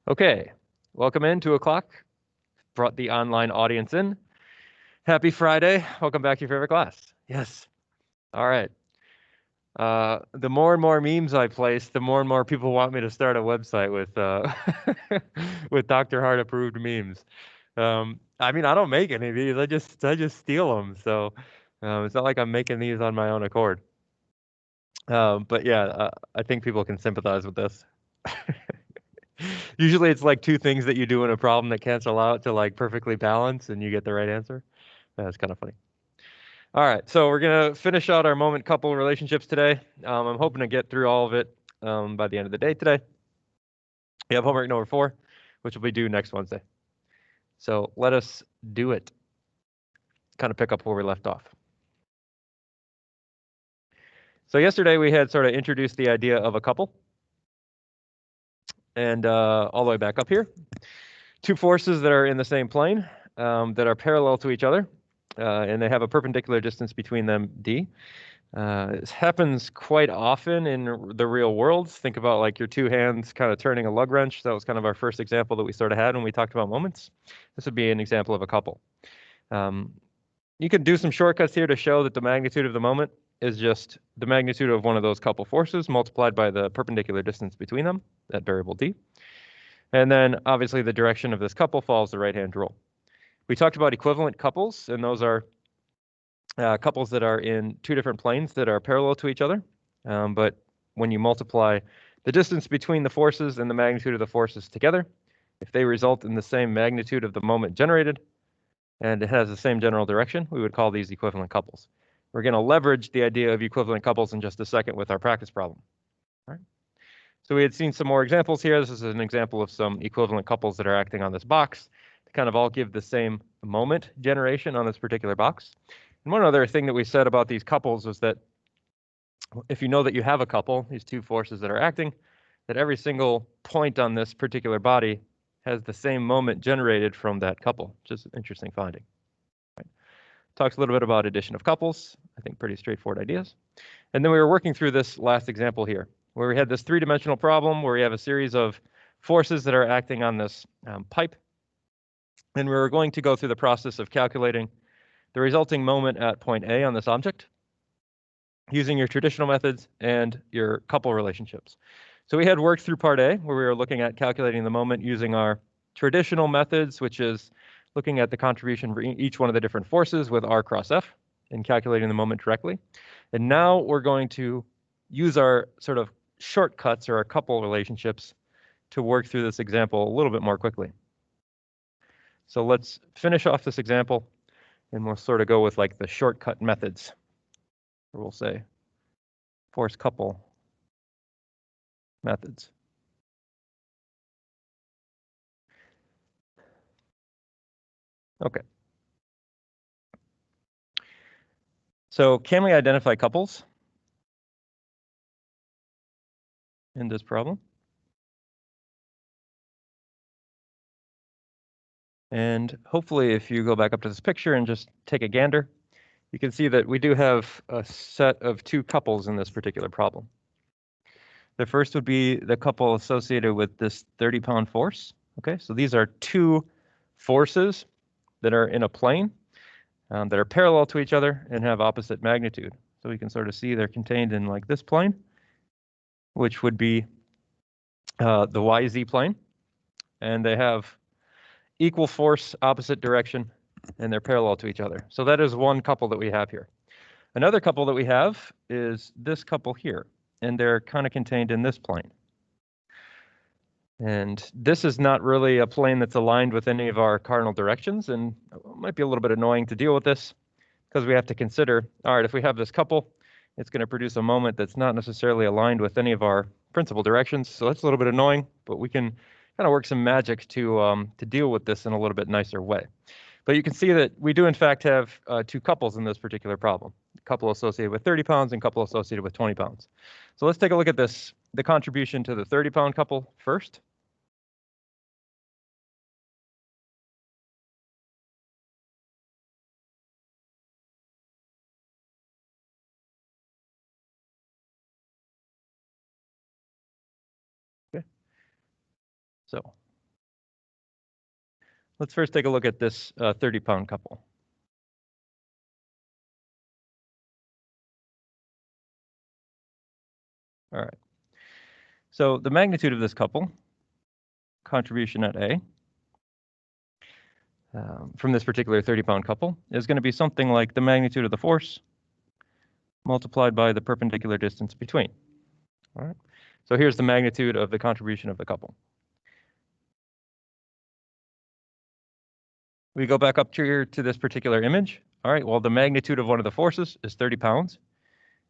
Okay, welcome in, 2 o'clock. Brought the online audience in. Happy Friday. Welcome back to your favorite class. Yes. All right. The more and more memes I place, the more and more people want me to start a website with with Dr. Hart approved memes. I mean, I don't make any of these. I just steal them. So it's not like I'm making these on my own accord. But yeah, I think people can sympathize with this. Usually it's like two things that you do in a problem that cancel out to like perfectly balance and you get the right answer. That's kind of funny. All right, so we're gonna finish out our moment couple relationships today. I'm hoping to get through all of it by the end of the day today. We have homework number 4, which will be due next Wednesday. So let us do it. Kind of pick up where we left off. So yesterday we had sort of introduced the idea of a couple. And all the way back up here. Two forces that are in the same plane that are parallel to each other. And they have a perpendicular distance between them, d. This happens quite often in the real world. Think about like your two hands kind of turning a lug wrench. That was kind of our first example that we sort of had when we talked about moments. This would be an example of a couple. You can do some shortcuts here to show that the magnitude of the moment is just the magnitude of one of those couple forces multiplied by the perpendicular distance between them, that variable d. And then obviously the direction of this couple follows the right-hand rule. We talked about equivalent couples, and those are couples that are in two different planes that are parallel to each other. But when you multiply the distance between the forces and the magnitude of the forces together, if they result in the same magnitude of the moment generated, and it has the same general direction, we would call these equivalent couples. We're going to leverage the idea of equivalent couples in just a second with our practice problem. All right. So we had seen some more examples here. This is an example of some equivalent couples that are acting on this box to kind of all give the same moment generation on this particular box. And one other thing that we said about these couples was that if you know that you have a couple, these two forces that are acting, that every single point on this particular body has the same moment generated from that couple, which is an interesting finding. Right. Talks a little bit about addition of couples. I think pretty straightforward ideas. And then we were working through this last example here, where we had this three-dimensional problem where we have a series of forces that are acting on this pipe. And we were going to go through the process of calculating the resulting moment at point A on this object using your traditional methods and your couple relationships. So we had worked through part A, where we were looking at calculating the moment using our traditional methods, which is looking at the contribution for each one of the different forces with R cross F and calculating the moment directly. And now we're going to use our sort of shortcuts or our couple relationships to work through this example a little bit more quickly. So let's finish off this example and we'll sort of go with like the shortcut methods. Or we'll say force couple methods. Okay. So can we identify couples in this problem? And hopefully if you go back up to this picture and just take a gander, you can see that we do have a set of two couples in this particular problem. The first would be the couple associated with this 30-pound force. Okay, so these are two forces that are in a plane that are parallel to each other and have opposite magnitude. So we can sort of see they're contained in like this plane, which would be the YZ plane, and they have equal force, opposite direction, and they're parallel to each other. So that is one couple that we have here. Another couple that we have is this couple here, and they're kind of contained in this plane. And this is not really a plane that's aligned with any of our cardinal directions, and it might be a little bit annoying to deal with this because we have to consider, all right, if we have this couple, it's going to produce a moment that's not necessarily aligned with any of our principal directions. So that's a little bit annoying, but we can kind of work some magic to deal with this in a little bit nicer way. But you can see that we do in fact have two couples in this particular problem, a couple associated with 30 pounds and a couple associated with 20 pounds. So let's take a look at this, the contribution to the 30-pound couple first. Okay. So Let's first take a look at this 30-pound couple. All right. So the magnitude of this couple, contribution at A, from this particular 30-pound couple, is going to be something like the magnitude of the force multiplied by the perpendicular distance between. All right. So here's the magnitude of the contribution of the couple. We go back up here to this particular image. All right, well, the magnitude of one of the forces is 30 pounds.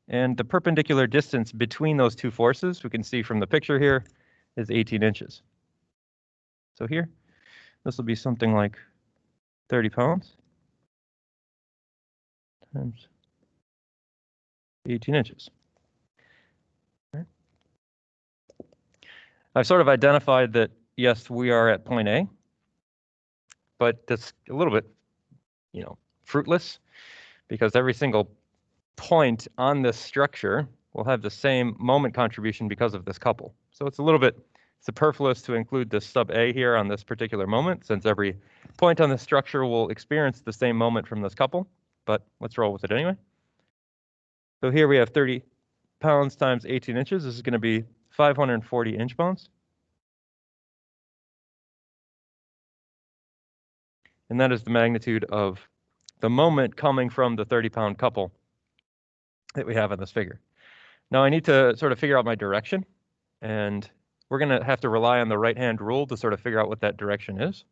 And the perpendicular distance between those two forces, we can see from the picture here, is 18 inches. So here, this will be something like 30 pounds times 18 inches. Right. I've sort of identified that, yes, we are at point A, but that's a little bit, fruitless, because every single point on this structure will have the same moment contribution because of this couple. So it's a little bit superfluous to include this sub A here on this particular moment, since every point on the structure will experience the same moment from this couple, but let's roll with it anyway. So here we have 30 pounds times 18 inches. This is going to be 540 inch-pounds. And that is the magnitude of the moment coming from the 30-pound couple that we have in this figure. Now I need to sort of figure out my direction, and we're going to have to rely on the right-hand rule to sort of figure out what that direction is.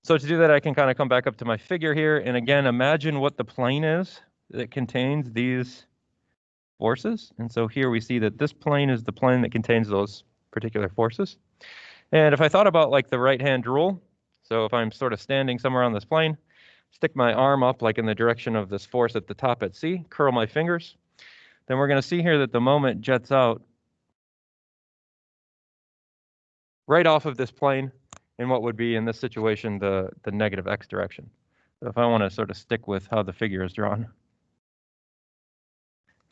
So to do that, I can kind of come back up to my figure here, and again, imagine what the plane is that contains these forces. And so here we see that this plane is the plane that contains those particular forces. And if I thought about like the right-hand rule, so if I'm sort of standing somewhere on this plane, stick my arm up like in the direction of this force at the top at C, curl my fingers, then we're going to see here that the moment jets out right off of this plane in what would be in this situation the negative x direction. So if I want to sort of stick with how the figure is drawn,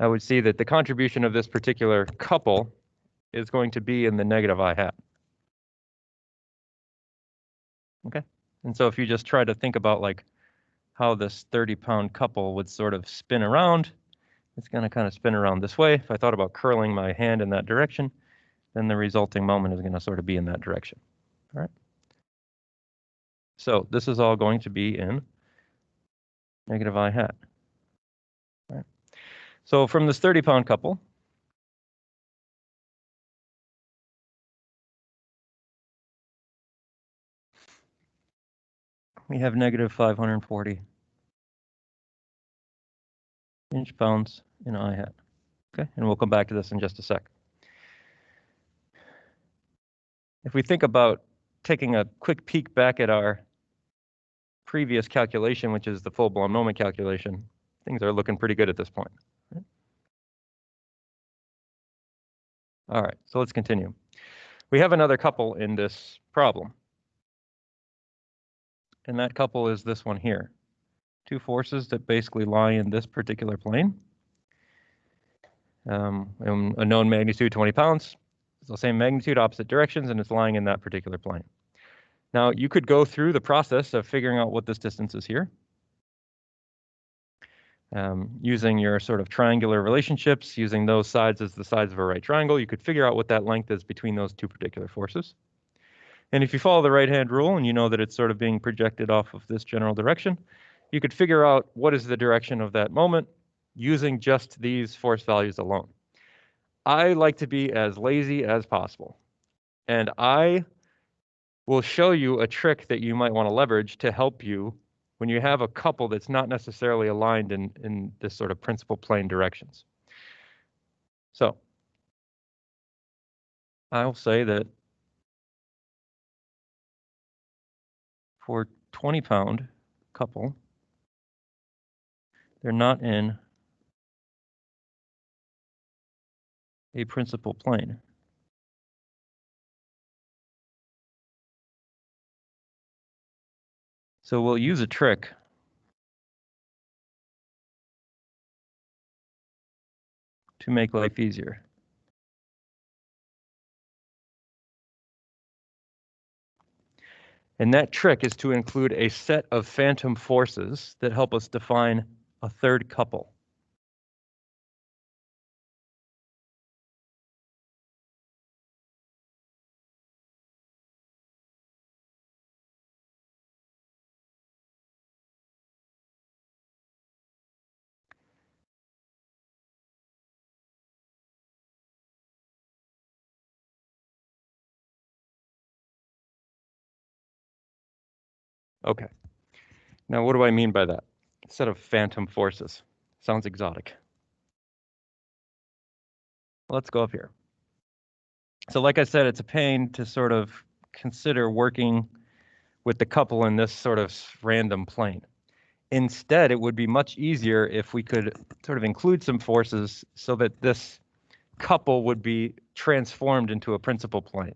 I would see that the contribution of this particular couple is going to be in the negative I hat. Okay, and so if you just try to think about like how this 30-pound couple would sort of spin around, it's going to kind of spin around this way. If I thought about curling my hand in that direction, then the resulting moment is going to sort of be in that direction. All right. So this is all going to be in negative I hat. All right. So from this 30-pound couple, we have negative 540 inch-pounds in I hat. Okay, and we'll come back to this in just a sec. If we think about taking a quick peek back at our previous calculation, which is the full-blown moment calculation, things are looking pretty good at this point. Right? All right, so let's continue. We have another couple in this problem. And that couple is this one here. Two forces that basically lie in this particular plane. And a known magnitude, 20 pounds. It's the same magnitude, opposite directions, and it's lying in that particular plane. Now, you could go through the process of figuring out what this distance is here. Using your sort of triangular relationships, using those sides as the sides of a right triangle, you could figure out what that length is between those two particular forces. And if you follow the right-hand rule and you know that it's sort of being projected off of this general direction, you could figure out what is the direction of that moment using just these force values alone. I like to be as lazy as possible, and I will show you a trick that you might want to leverage to help you when you have a couple that's not necessarily aligned in this sort of principal plane directions. So I'll say that for 20-pound couple, they're not in a principal plane. So we'll use a trick to make life easier. And that trick is to include a set of phantom forces that help us define a third couple. Okay. Now, what do I mean by that? A set of phantom forces. Sounds exotic. Let's go up here. So like I said, it's a pain to sort of consider working with the couple in this sort of random plane. Instead, it would be much easier if we could sort of include some forces so that this couple would be transformed into a principal plane.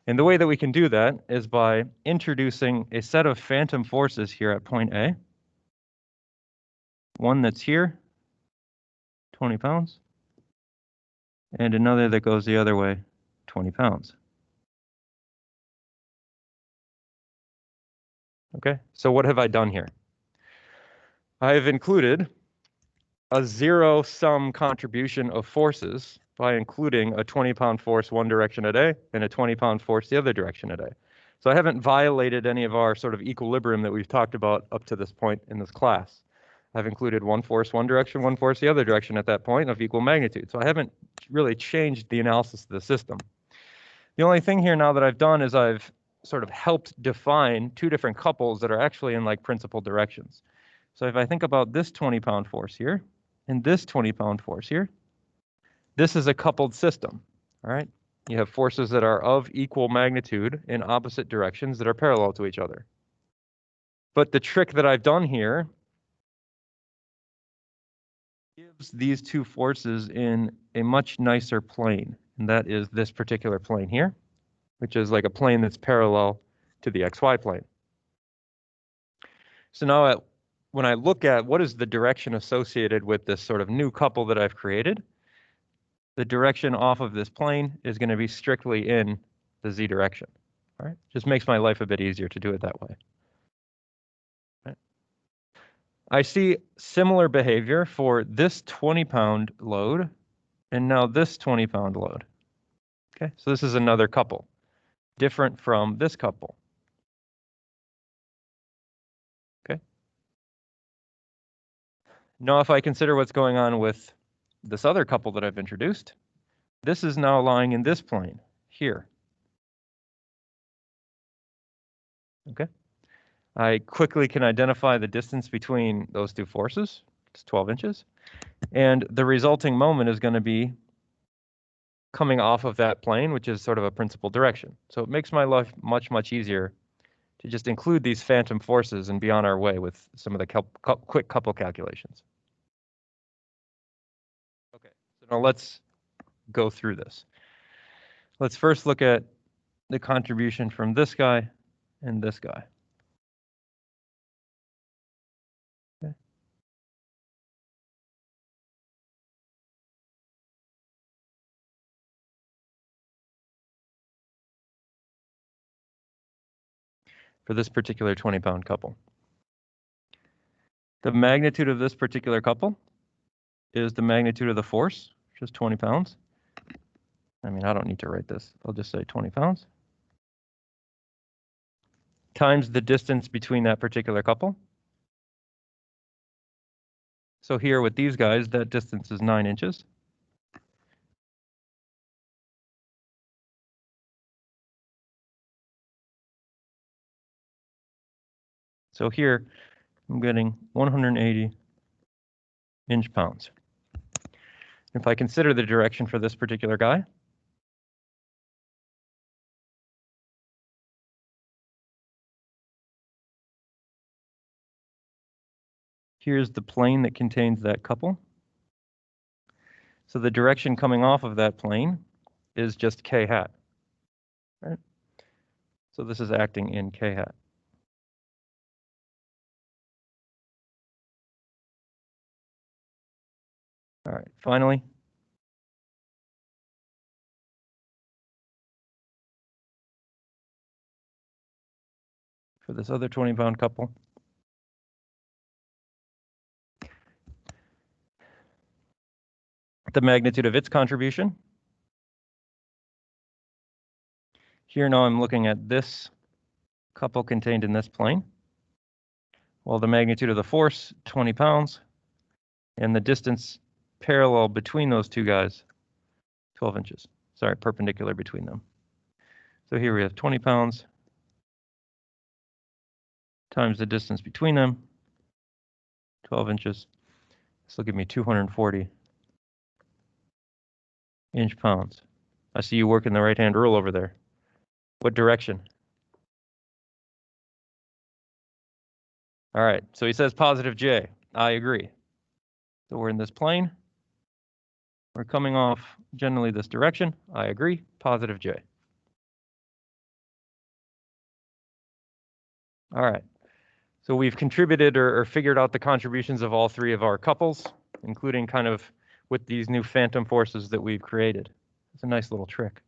And the way that we can do that is by introducing a set of phantom forces here at point A. One that's here, 20 pounds, and another that goes the other way, 20 pounds. Okay, so what have I done here? I have included a zero-sum contribution of forces by including a 20-pound force one direction a day and a 20-pound force the other direction a day. So I haven't violated any of our sort of equilibrium that we've talked about up to this point in this class. I've included one force one direction, one force the other direction at that point of equal magnitude. So I haven't really changed the analysis of the system. The only thing here now that I've done is I've sort of helped define two different couples that are actually in like principal directions. So if I think about this 20-pound force here and this 20-pound force here, this is a coupled system, all right? You have forces that are of equal magnitude in opposite directions that are parallel to each other. But the trick that I've done here gives these two forces in a much nicer plane, and that is this particular plane here, which is like a plane that's parallel to the XY plane. So now when I look at what is the direction associated with this sort of new couple that I've created, the direction off of this plane is going to be strictly in the Z direction. All right, just makes my life a bit easier to do it that way. Right. I see similar behavior for this 20-pound load and now this 20-pound load. Okay, so this is another couple, different from this couple. Okay. Now, if I consider what's going on with this other couple that I've introduced, this is now lying in this plane here. Okay. I quickly can identify the distance between those two forces. It's 12 inches. And the resulting moment is going to be coming off of that plane, which is sort of a principal direction. So it makes my life much, much easier to just include these phantom forces and be on our way with some of the quick couple calculations. Okay, so now let's go through this. Let's first look at the contribution from this guy and this guy. Okay. For this particular 20-pound couple. The magnitude of this particular couple is the magnitude of the force, which is 20 pounds. I mean, I don't need to write this. I'll just say 20 pounds. Times the distance between that particular couple. So here with these guys, that distance is 9 inches. So here, I'm getting 180 inch-pounds. If I consider the direction for this particular guy, here's the plane that contains that couple. So the direction coming off of that plane is just k hat, right? So this is acting in k hat. All right, finally, for this other 20-pound couple. The magnitude of its contribution. Here now I'm looking at this couple contained in this plane. Well, the magnitude of the force, 20 pounds, and the distance parallel between those two guys, 12 inches. Sorry, perpendicular between them. So here we have 20 pounds times the distance between them, 12 inches. This will give me 240 inch-pounds. I see you working the right-hand rule over there. What direction? All right, so he says positive J. I agree. So we're in this plane. We're coming off generally this direction. I agree, positive J. All right, so we've contributed or figured out the contributions of all three of our couples, including kind of with these new phantom forces that we've created. It's a nice little trick.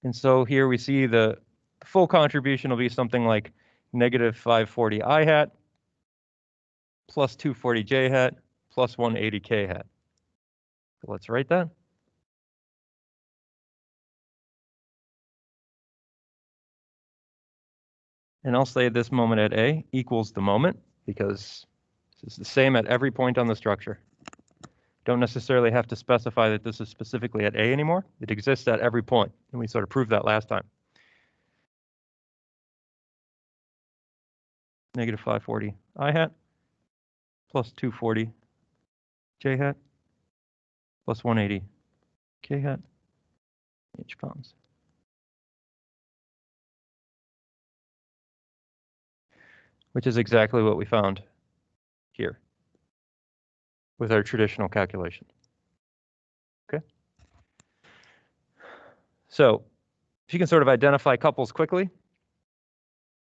And so here we see the full contribution will be something like negative 540 I hat plus 240 J hat plus 180 K hat. So let's write that. And I'll say this moment at A equals the moment, because this is the same at every point on the structure. Don't necessarily have to specify that this is specifically at A anymore. It exists at every point, and we sort of proved that last time. Negative 540 I hat plus 240 J hat plus 180 K hat inch-pounds. Which is exactly what we found here with our traditional calculation. Okay. So if you can sort of identify couples quickly,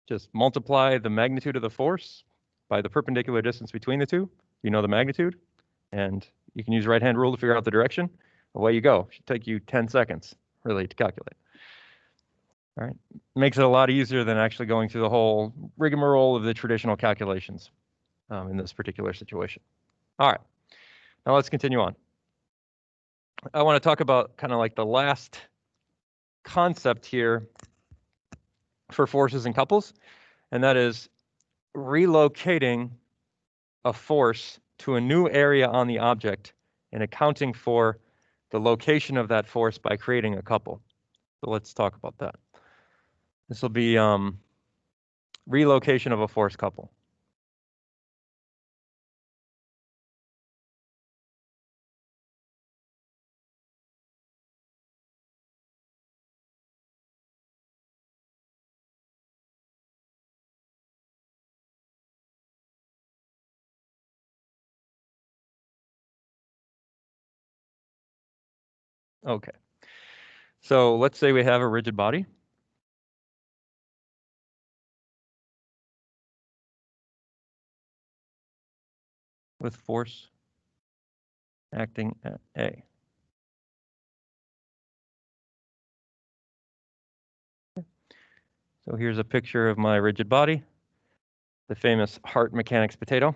just multiply the magnitude of the force by the perpendicular distance between the two. You know the magnitude, and you can use right-hand rule to figure out the direction. Away you go. It should take you 10 seconds, really, to calculate. All right. Makes it a lot easier than actually going through the whole rigmarole of the traditional calculations in this particular situation. All right. Now let's continue on. I want to talk about kind of like the last concept here for forces and couples, and that is relocating a force to a new area on the object and accounting for the location of that force by creating a couple. So let's talk about that. This will be relocation of a force couple. Okay. So let's say we have a rigid body. With force acting at A. So here's a picture of my rigid body, the famous heart mechanics potato.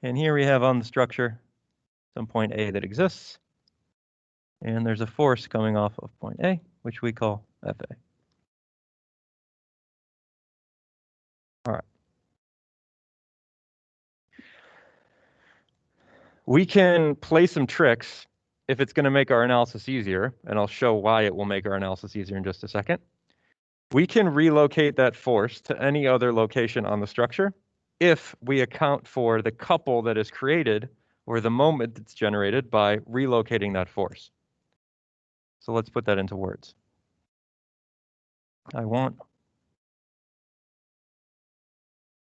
And here we have on the structure some point A that exists. And there's a force coming off of point A, which we call FA. All right. We can play some tricks if it's going to make our analysis easier, and I'll show why it will make our analysis easier in just a second. We can relocate that force to any other location on the structure if we account for the couple that is created or the moment that's generated by relocating that force. So let's put that into words. I want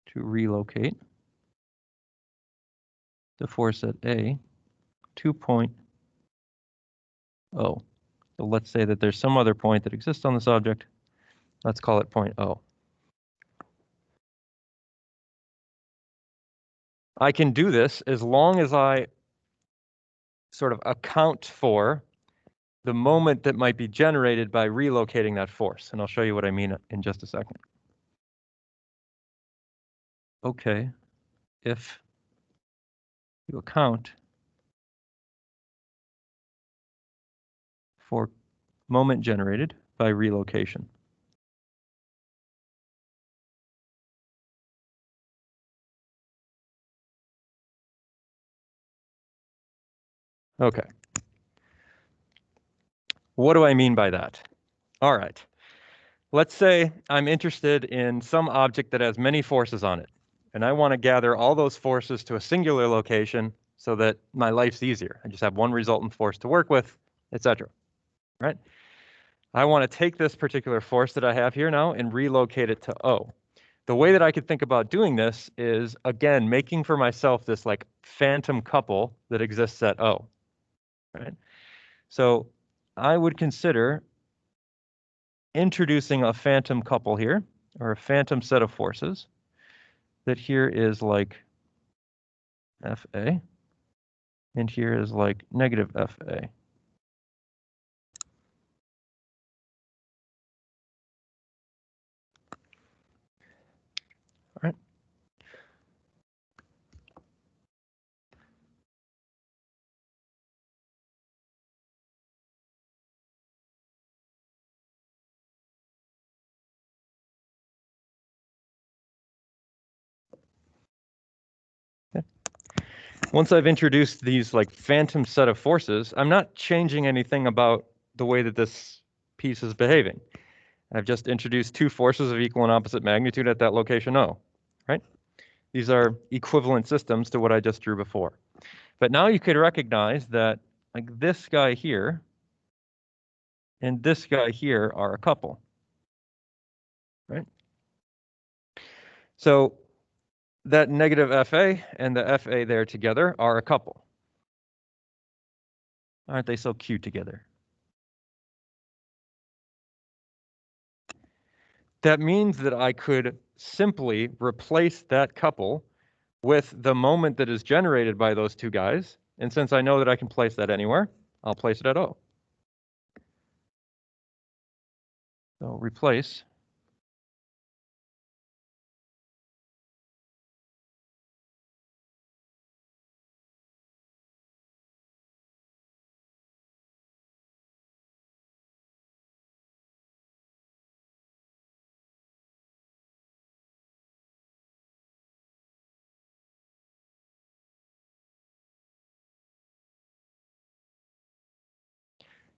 to relocate the force at A to point O. So let's say that there's some other point that exists on this object. Let's call it point O. I can do this as long as I sort of account for the moment that might be generated by relocating that force. And I'll show you what I mean in just a second. Okay, if you account for moment generated by relocation. Okay. What do I mean by that? All right. Let's say I'm interested in some object that has many forces on it, and I want to gather all those forces to a singular location so that my life's easier. I just have one resultant force to work with, etc. Right? I want to take this particular force that I have here now and relocate it to O. The way that I could think about doing this is, again, making for myself this like phantom couple that exists at O. Right? So I would consider introducing a phantom couple here, or a phantom set of forces that here is like Fa, and here is like negative Fa. All right. Okay. Once I've introduced these like phantom set of forces, I'm not changing anything about the way that this piece is behaving. I've just introduced two forces of equal and opposite magnitude at that location O, right? These are equivalent systems to what I just drew before. But now you could recognize that like this guy here and this guy here are a couple, right? So that negative Fa and the Fa there together are a couple. Aren't they so cute together? That means that I could simply replace that couple with the moment that is generated by those two guys. And since I know that I can place that anywhere, I'll place it at O. So replace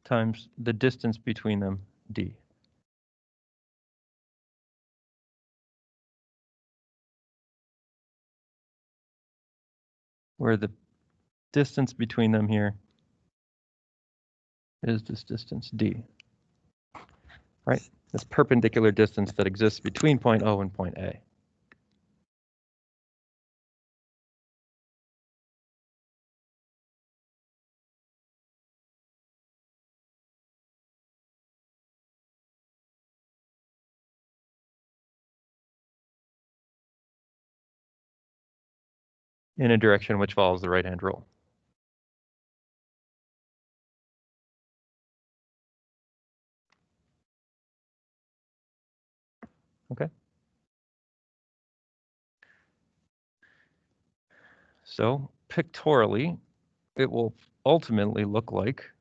times the distance between them, d. Where the distance between them here is this distance d, right? This perpendicular distance that exists between point O and point A. In a direction which follows the right-hand rule. Okay. So pictorially, it will ultimately look like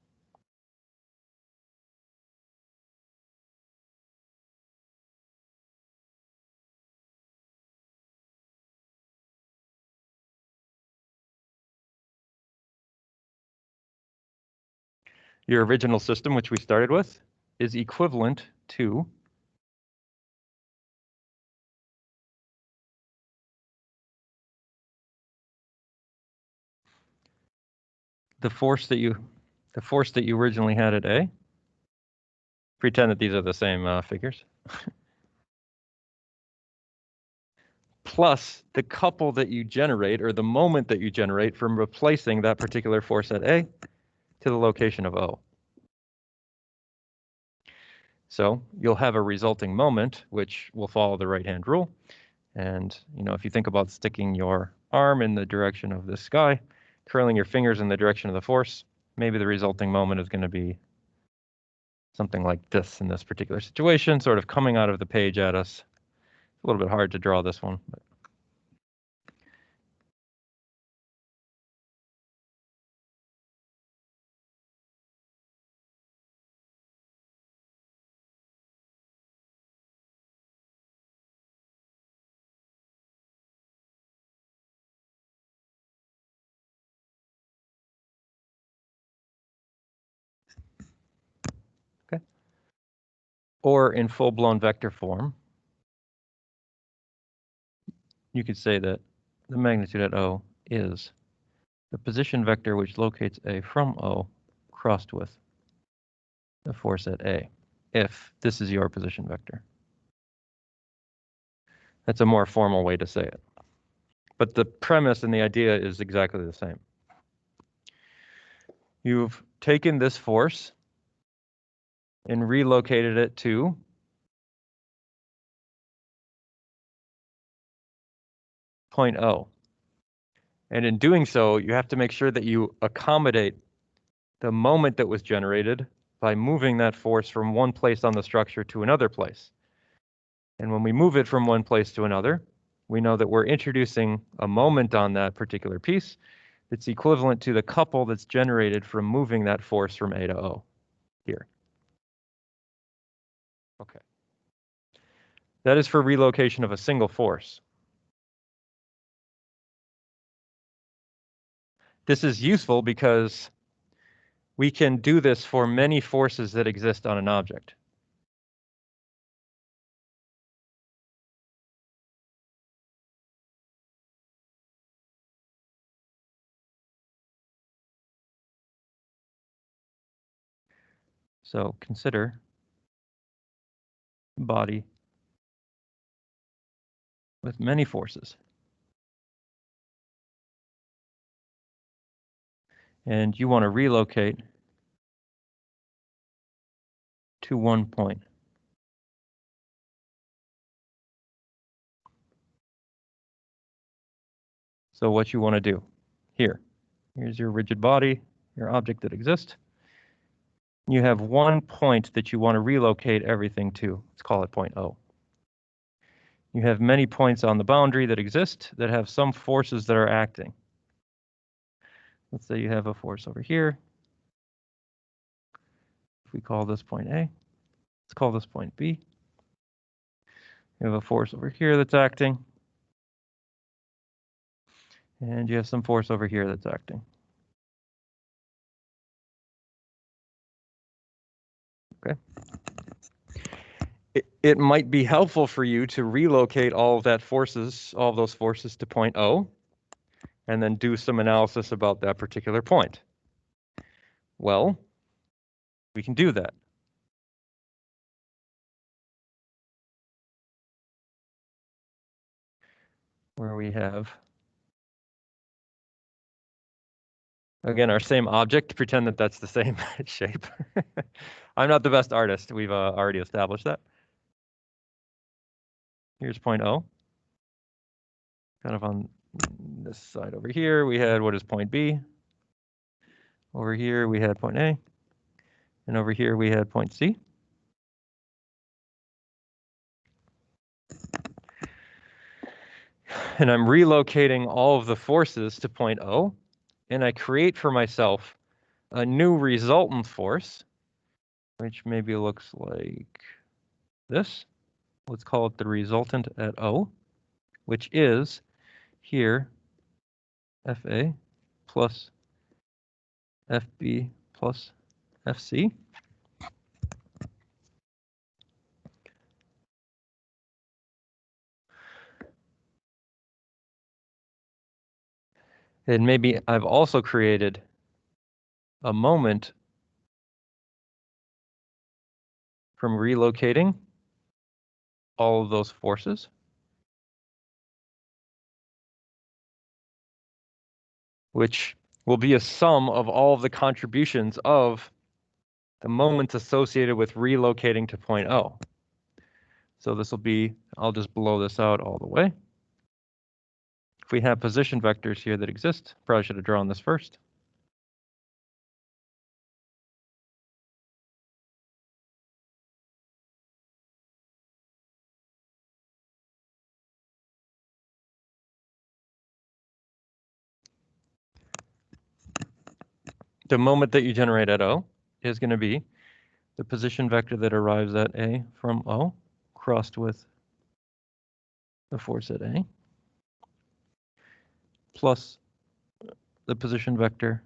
your original system, which we started with, is equivalent to the force that you originally had at A. Pretend that these are the same figures. Plus the couple that you generate, or the moment that you generate from replacing that particular force at A to the location of O. So you'll have a resulting moment, which will follow the right-hand rule. And, you know, if you think about sticking your arm in the direction of this guy, curling your fingers in the direction of the force, maybe the resulting moment is going to be something like this in this particular situation, sort of coming out of the page at us. It's a little bit hard to draw this one. But. Okay. Or in full-blown vector form, you could say that the magnitude at O is the position vector which locates A from O crossed with the force at A, if this is your position vector. That's a more formal way to say it. But the premise and the idea is exactly the same. You've taken this force and relocated it to point O. And in doing so, you have to make sure that you accommodate the moment that was generated by moving that force from one place on the structure to another place. And when we move it from one place to another, we know that we're introducing a moment on that particular piece that's equivalent to the couple that's generated from moving that force from A to O here. Okay. That is for relocation of a single force. This is useful because we can do this for many forces that exist on an object. So consider a body with many forces. And you want to relocate to one point. So what you want to do here's your rigid body, your object that exists. You have one point that you want to relocate everything to. Let's call it point O. You have many points on the boundary that exist that have some forces that are acting. Let's say you have a force over here. If we call this point A, let's call this point B. You have a force over here that's acting. And you have some force over here that's acting. Okay. It might be helpful for you to relocate all of those forces to point O, and then do some analysis about that particular point. Well, we can do that. Where we have, again, our same object, pretend that that's the same shape. I'm not the best artist. We've already established that. Here's point O. Kind of on this side over here, we had what is point B. Over here, we had point A. And over here, we had point C. And I'm relocating all of the forces to point O. And I create for myself a new resultant force, which maybe looks like this. Let's call it the resultant at O, which is here FA plus FB plus FC. And maybe I've also created a moment from relocating all of those forces, which will be a sum of all of the contributions of the moments associated with relocating to point O. So this will be, I'll just blow this out all the way. If we have position vectors here that exist, probably should have drawn this first. the moment that you generate at O is going to be the position vector that arrives at A from O crossed with the force at A plus the position vector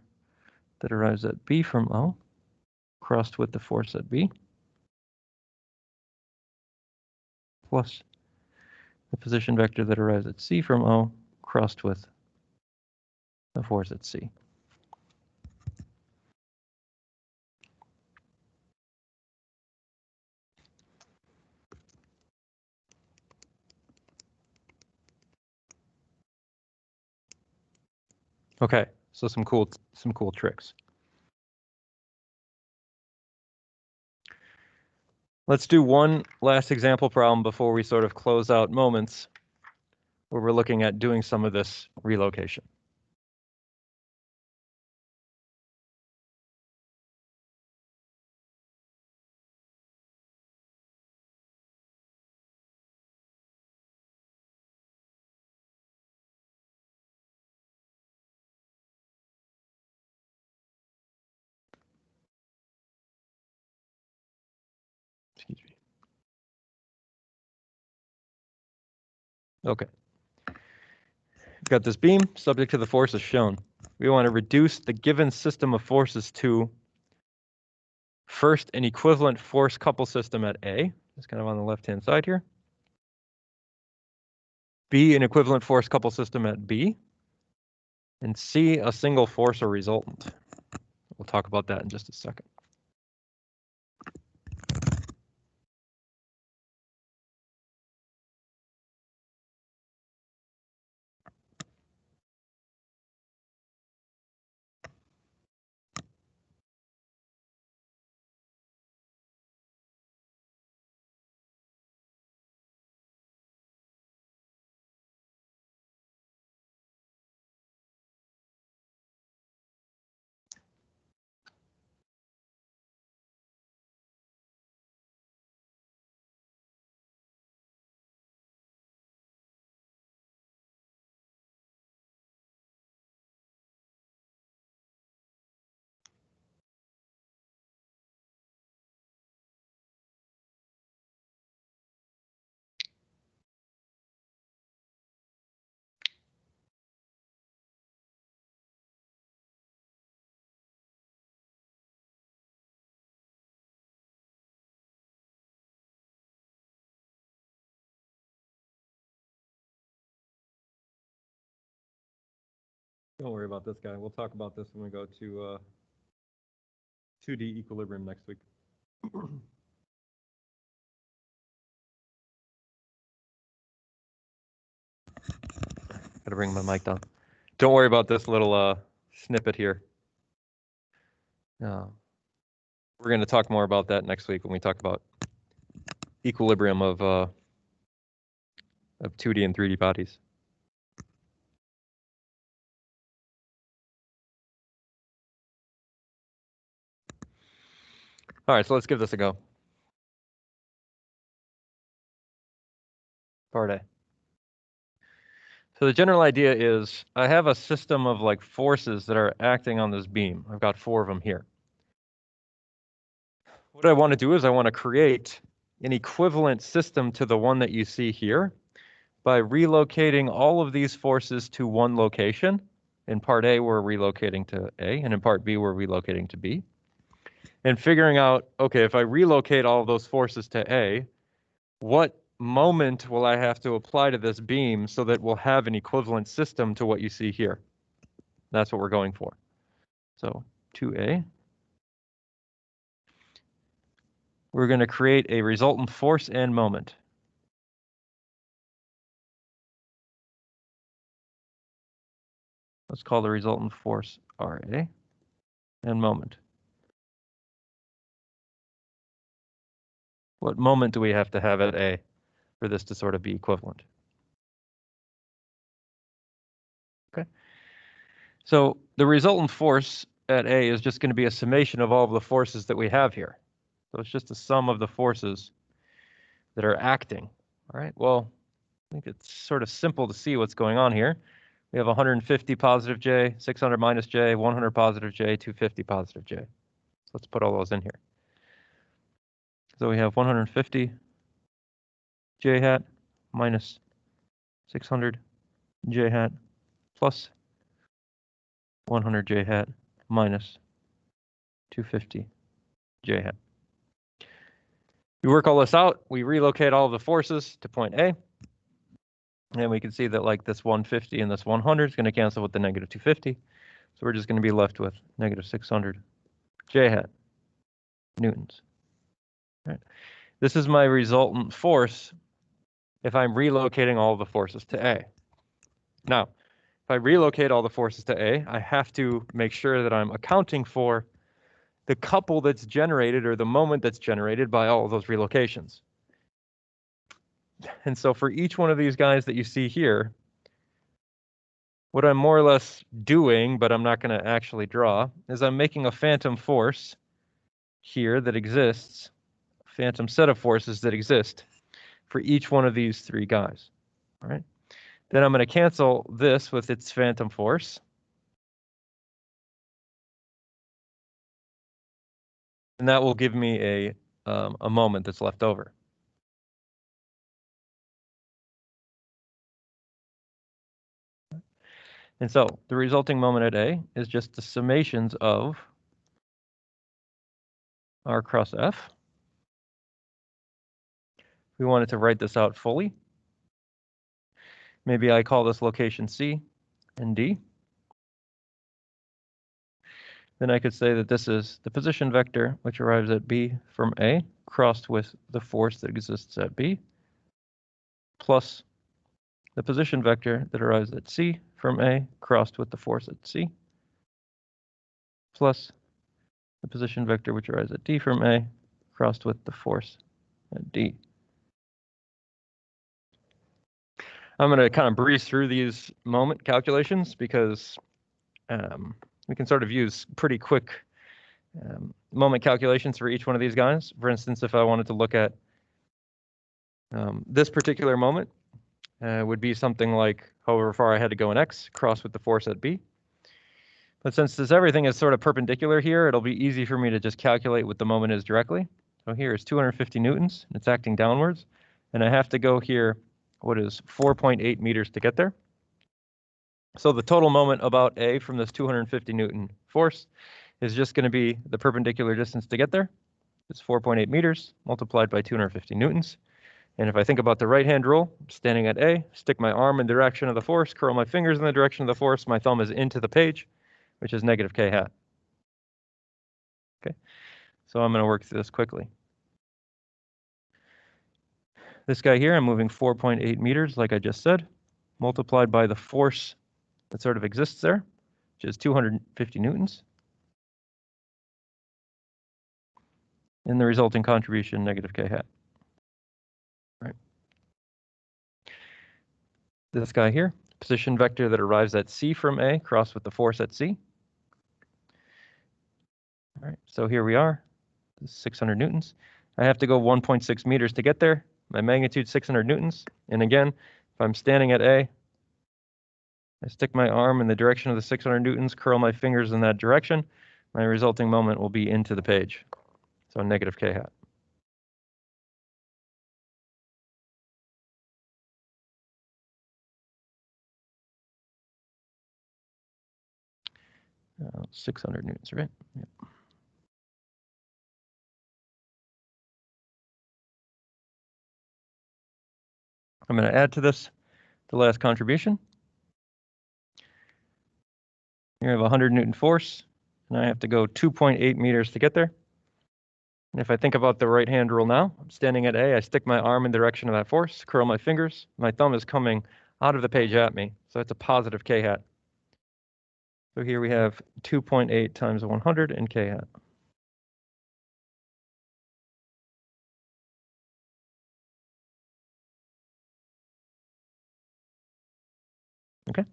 that arrives at B from O crossed with the force at B plus the position vector that arrives at C from O crossed with the force at C. Okay, so some cool tricks. Let's do one last example problem before we sort of close out moments where we're looking at doing some of this relocation. Excuse me. Okay. We've got this beam subject to the forces shown. We want to reduce the given system of forces to first an equivalent force couple system at A, it's kind of on the left-hand side here. B, an equivalent force couple system at B. And C, a single force or resultant. We'll talk about that in just a second. Don't worry about this guy. We'll talk about this when we go to 2D equilibrium next week. Gotta bring my mic down. Don't worry about this little snippet here. We're going to talk more about that next week when we talk about equilibrium of 2D and 3D bodies. All right, so let's give this a go. Part A. So the general idea is I have a system of like forces that are acting on this beam. I've got 4 of them here. What I want to do is I want to create an equivalent system to the one that you see here by relocating all of these forces to one location. In part A, we're relocating to A, and in part B, we're relocating to B. And figuring out, okay, if I relocate all of those forces to A, what moment will I have to apply to this beam so that we'll have an equivalent system to what you see here? That's what we're going for. So 2A. We're going to create a resultant force and moment. Let's call the resultant force RA and moment. What moment do we have to have at A for this to sort of be equivalent? Okay. So the resultant force at A is just going to be a summation of all of the forces that we have here. So it's just a sum of the forces that are acting. All right, well, I think it's sort of simple to see what's going on here. We have 150 positive j, 600 minus j, 100 positive j, 250 positive j. So let's put all those in here. So we have 150 j hat minus 600 j hat plus 100 j hat minus 250 j hat. We work all this out, we relocate all of the forces to point A, and we can see that like this 150 and this 100 is going to cancel with the negative 250. So we're just going to be left with negative 600 j hat newtons. Right. This is my resultant force if I'm relocating all the forces to A. Now, if I relocate all the forces to A, I have to make sure that I'm accounting for the couple that's generated or the moment that's generated by all of those relocations. And so for each one of these guys that you see here, what I'm more or less doing, but I'm not going to actually draw, is I'm making a phantom force here that exists, a phantom set of forces that exist for each one of these three guys. All right. Then I'm going to cancel this with its phantom force. And that will give me a moment that's left over. And so the resulting moment at A is just the summations of R cross F. We wanted to write this out fully. Maybe I call this location C and D. Then I could say that this is the position vector which arrives at B from A crossed with the force that exists at B plus the position vector that arrives at C from A crossed with the force at C plus the position vector which arrives at D from A crossed with the force at D. I'm going to kind of breeze through these moment calculations because we can sort of use pretty quick moment calculations for each one of these guys. For instance, if I wanted to look at this particular moment, would be something like however far I had to go in X crossed with the force at B. But since everything is sort of perpendicular here, it'll be easy for me to just calculate what the moment is directly. So here is 250 newtons, it's acting downwards, and I have to go here, what is 4.8 meters to get there. So the total moment about A from this 250 Newton force is just going to be the perpendicular distance to get there. It's 4.8 meters multiplied by 250 newtons. And if I think about the right-hand rule, standing at A, stick my arm in the direction of the force, curl my fingers in the direction of the force, my thumb is into the page, which is negative K hat. Okay, so I'm going to work through this quickly. This guy here, I'm moving 4.8 meters, like I just said, multiplied by the force that sort of exists there, which is 250 newtons. And the resulting contribution, negative K hat. Right. This guy here, position vector that arrives at C from A, crossed with the force at C. All right, so here we are, 600 newtons. I have to go 1.6 meters to get there. My magnitude 600 newtons. And again, if I'm standing at A, I stick my arm in the direction of the 600 newtons, curl my fingers in that direction. My resulting moment will be into the page. So negative K hat. 600 newtons, right? Yep. I'm going to add to this the last contribution. Here I have 100 Newton force, and I have to go 2.8 meters to get there. And if I think about the right-hand rule now, I'm standing at A, I stick my arm in the direction of that force, curl my fingers, my thumb is coming out of the page at me, so it's a positive K hat. So here we have 2.8 times 100 in K hat. Okay.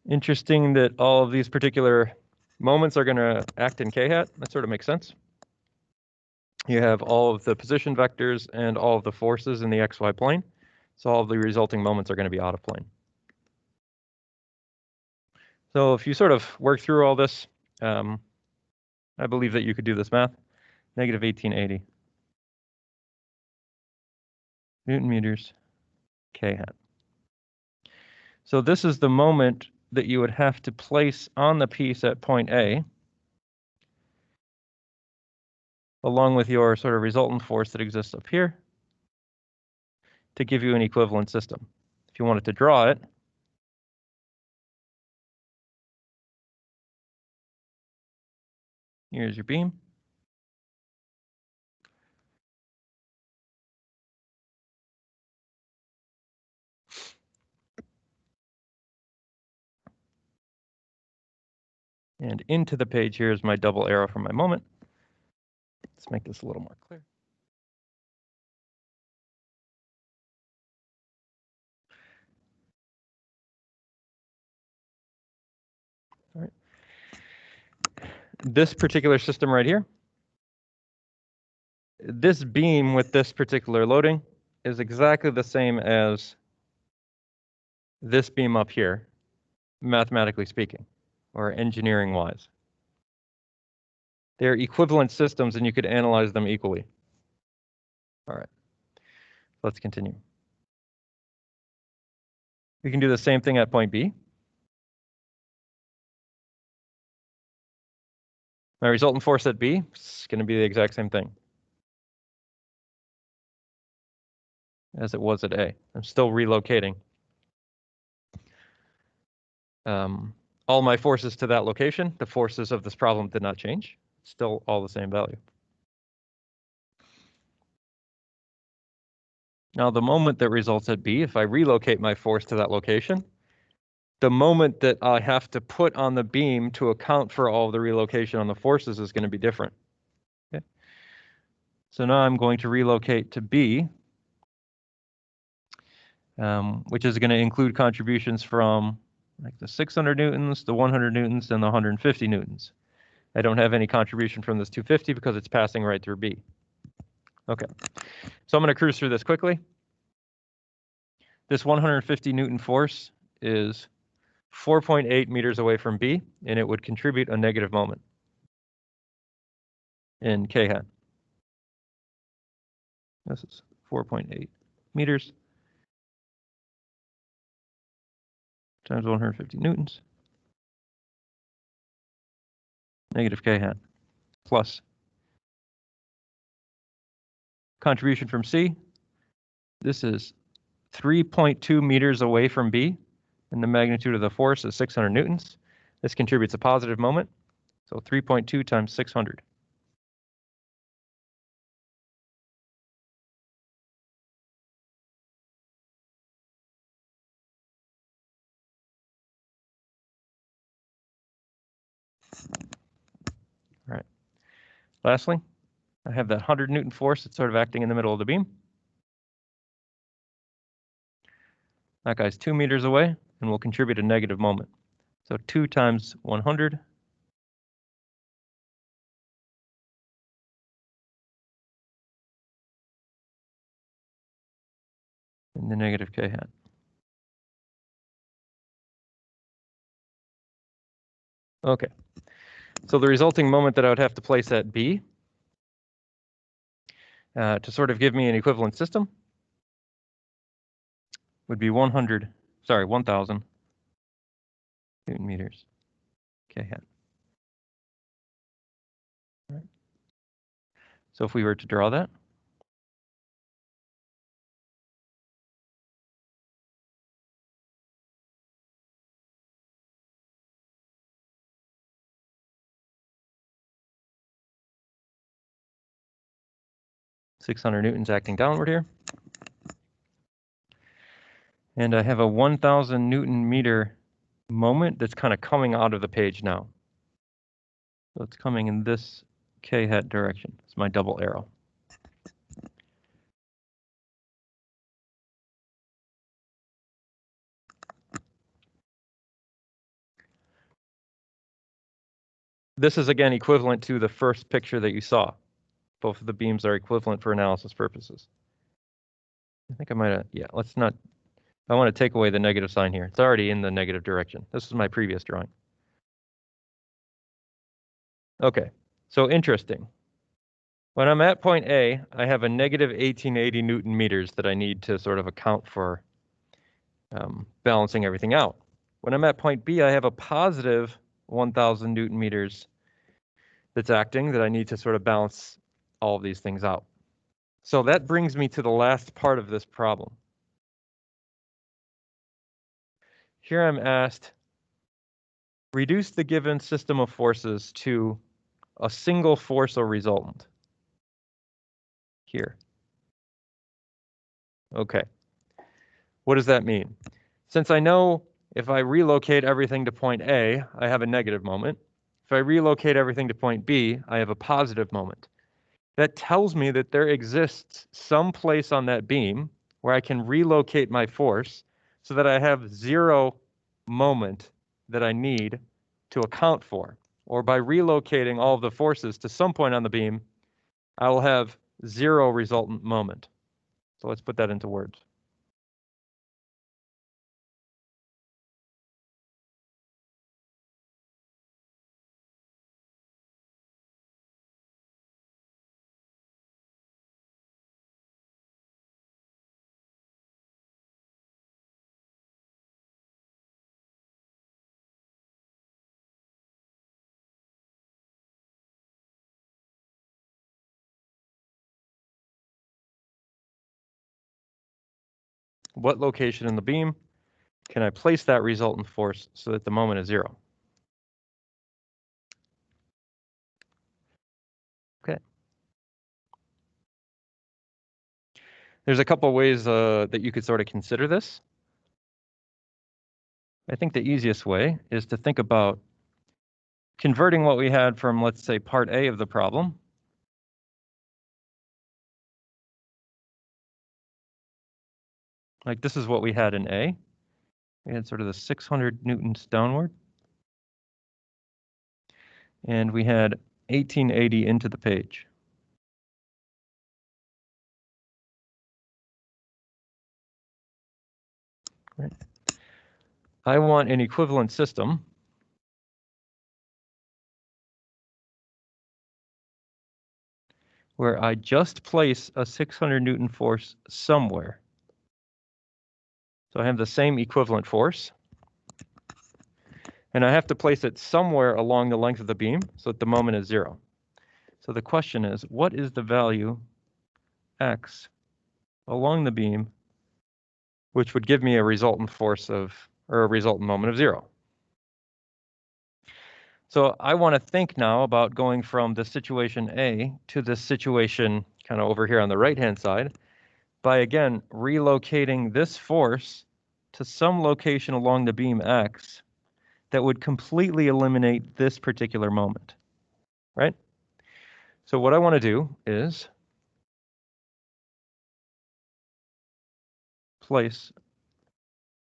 Interesting that all of these particular moments are going to act in K hat. That sort of makes sense. You have all of the position vectors and all of the forces in the XY plane. So all of the resulting moments are going to be out of plane. So if you sort of work through all this, I believe that you could do this math. Negative 1880 Newton meters K hat. So this is the moment that you would have to place on the piece at point A, along with your sort of resultant force that exists up here, to give you an equivalent system. If you wanted to draw it, here's your beam. And into the page here is my double arrow for my moment. Let's make this a little more clear. All right. This particular system right here, this beam with this particular loading is exactly the same as this beam up here, mathematically speaking, or engineering-wise. They're equivalent systems and you could analyze them equally. All right, let's continue. We can do the same thing at point B. My resultant force at B is going to be the exact same thing as it was at A. I'm still relocating all my forces to that location. The forces of this problem did not change. Still all the same value. Now the moment that results at B, if I relocate my force to that location, the moment that I have to put on the beam to account for all the relocation on the forces is going to be different. Okay. So now I'm going to relocate to B, which is going to include contributions from like the 600 newtons, the 100 newtons, and the 150 newtons. I don't have any contribution from this 250 because it's passing right through B. Okay, so I'm going to cruise through this quickly. This 150 Newton force is 4.8 meters away from B, and it would contribute a negative moment in K hat. This is 4.8 meters times 150 newtons, negative K hat, plus contribution from C. This is 3.2 meters away from B, and the magnitude of the force is 600 newtons. This contributes a positive moment, so 3.2 times 600. All right. Lastly, I have that 100 Newton force that's sort of acting in the middle of the beam. That guy's 2 meters away and will contribute a negative moment. So 2 times 100 in the negative K hat. Okay, so the resulting moment that I would have to place at B to sort of give me an equivalent system would be 1,000 Newton meters K hat. All right. So if we were to draw that, .600 newtons acting downward here. And I have a 1,000 Newton meter moment that's kind of coming out of the page now. So it's coming in this K hat direction. It's my double arrow. This is again equivalent to the first picture that you saw. Both of the beams are equivalent for analysis purposes. I think I might have, yeah, let's not, I want to take away the negative sign here. It's already in the negative direction. This is my previous drawing. Okay, so interesting. When I'm at point A, I have a negative 1880 Newton meters that I need to sort of account for balancing everything out. When I'm at point B, I have a positive 1000 Newton meters that's acting that I need to sort of balance all of these things out. So that brings me to the last part of this problem. Here I'm asked, reduce the given system of forces to a single force or resultant. Here. Okay. What does that mean? Since I know if I relocate everything to point A, I have a negative moment. If I relocate everything to point B, I have a positive moment. That tells me that there exists some place on that beam where I can relocate my force so that I have zero moment that I need to account for. Or by relocating all of the forces to some point on the beam, I will have zero resultant moment. So let's put that into words. What location in the beam can I place that resultant force so that the moment is zero? Okay. There's a couple ways that you could sort of consider this. I think the easiest way is to think about converting what we had from, let's say, part A of the problem. Like this is what we had in A. We had sort of the 600 newtons downward. And we had 1880 into the page. Right. I want an equivalent system where I just place a 600 Newton force somewhere. So I have the same equivalent force, and I have to place it somewhere along the length of the beam so that the moment is zero. So the question is, what is the value x along the beam which would give me a resultant force of, or a resultant moment of zero? So I want to think now about going from the situation A to this situation kind of over here on the right-hand side by, again, relocating this force to some location along the beam X that would completely eliminate this particular moment, right? So what I want to do is place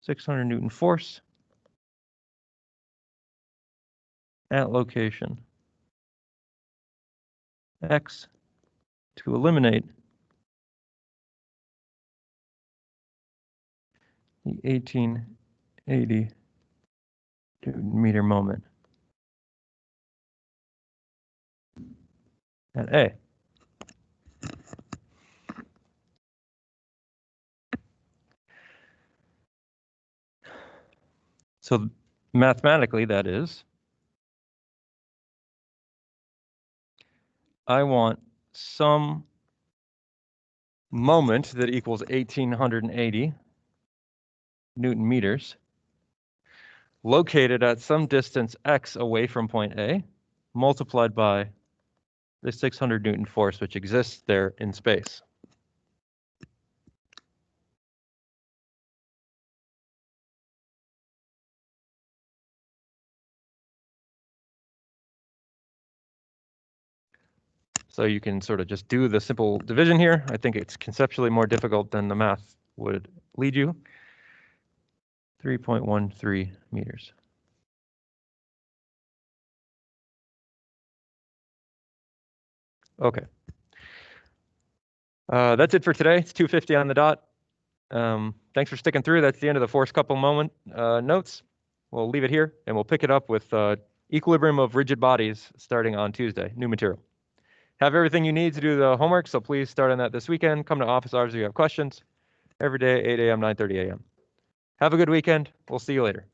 600 Newton force at location X to eliminate the 1880 Newton meter moment at A. So mathematically, that is, I want some moment that equals 1880 Newton meters located at some distance x away from point A, multiplied by the 600 Newton force which exists there in space. So you can sort of just do the simple division here. I think it's conceptually more difficult than the math would lead you. 3.13 meters. Okay. That's it for today. It's 2:50 on the dot. Thanks for sticking through. That's the end of the force couple moment notes. We'll leave it here and we'll pick it up with Equilibrium of rigid bodies starting on Tuesday, new material. Have everything you need to do the homework, so please start on that this weekend. Come to office hours if you have questions. Every day, 8 a.m., 9:30 a.m. Have a good weekend. We'll see you later.